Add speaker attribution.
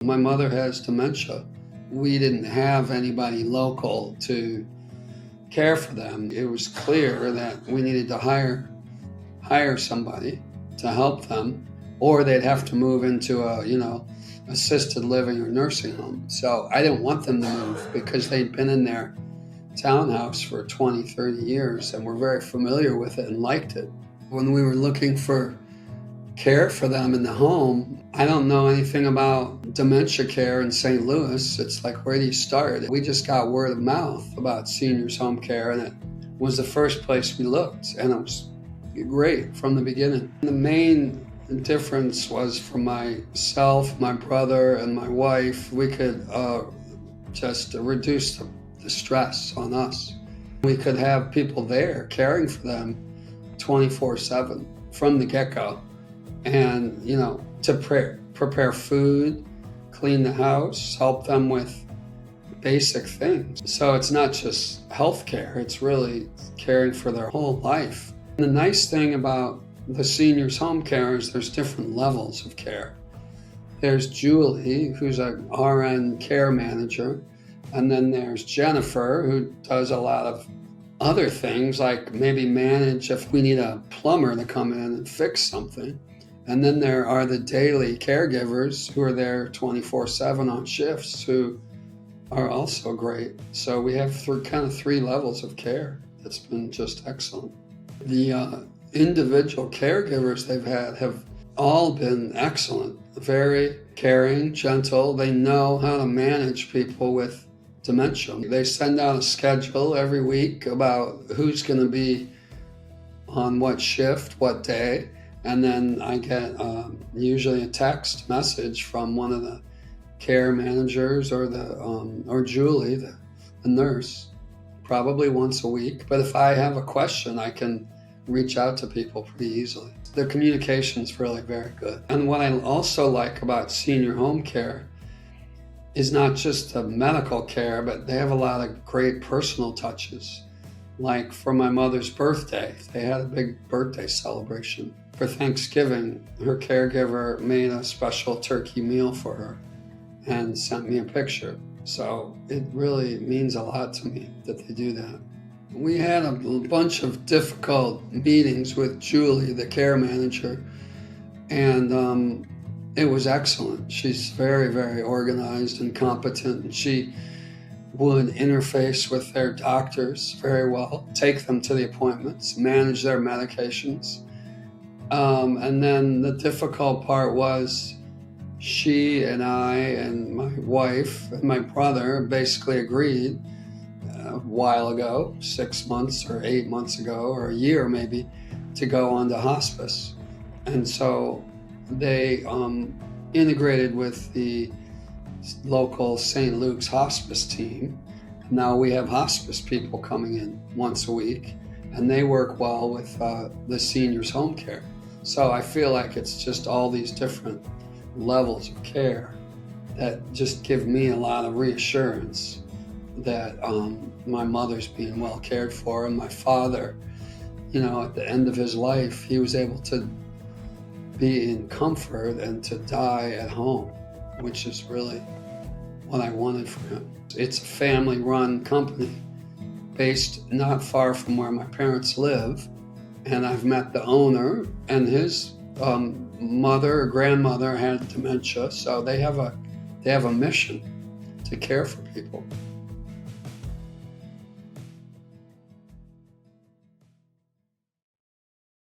Speaker 1: My mother has dementia. We didn't have anybody local to care for them. It was clear that we needed to hire somebody to help them, or they'd have to move into a, assisted living or nursing home. So I didn't want them to move because they'd been in their townhouse for 20, 30 years and were very familiar with it and liked it. When we were looking for care for them in the home, I don't know anything about dementia care in St. Louis. It's like, where do you start? We just got word of mouth about seniors home care, and it was the first place we looked, and it was great from the beginning. The main difference was for myself, my brother, and my wife. We could just reduce the stress on us. We could have people there caring for them 24/7 from the get-go, and to prepare food, clean the house, help them with basic things. So it's not just health care, it's really caring for their whole life. And the nice thing about the seniors home care is there's different levels of care. There's Julie, who's an RN care manager, and then there's Jennifer, who does a lot of other things, like maybe manage if we need a plumber to come in and fix something. And then there are the daily caregivers who are there 24/7 on shifts, who are also great. So we have three levels of care. That's been just excellent. The individual caregivers they've had have all been excellent, very caring, gentle. They know how to manage people with dementia. They send out a schedule every week about who's going to be on what shift, what day. And then I get usually a text message from one of the care managers or Julie, the nurse, probably once a week. But if I have a question, I can reach out to people pretty easily. The communication's really very good. And what I also like about senior home care is not just the medical care, but they have a lot of great personal touches. Like for my mother's birthday, they had a big birthday celebration. For Thanksgiving, her caregiver made a special turkey meal for her and sent me a picture. So it really means a lot to me that they do that. We had a bunch of difficult meetings with Julie, the care manager, and it was excellent. She's very, very organized and competent, and she would interface with their doctors very well, take them to the appointments, manage their medications. And then the difficult part was she and I and my wife and my brother basically agreed a while ago, 6 months or 8 months ago, or a year maybe, to go on to hospice. And so they integrated with the local St. Luke's hospice team. Now we have hospice people coming in once a week, and they work well with the seniors home care. So I feel like it's just all these different levels of care that just give me a lot of reassurance that my mother's being well cared for, and my father, at the end of his life, he was able to be in comfort and to die at home, which is really what I wanted for him. It's a family-run company based not far from where my parents live, and I've met the owner, and his mother or grandmother had dementia, so they have a mission to care for people.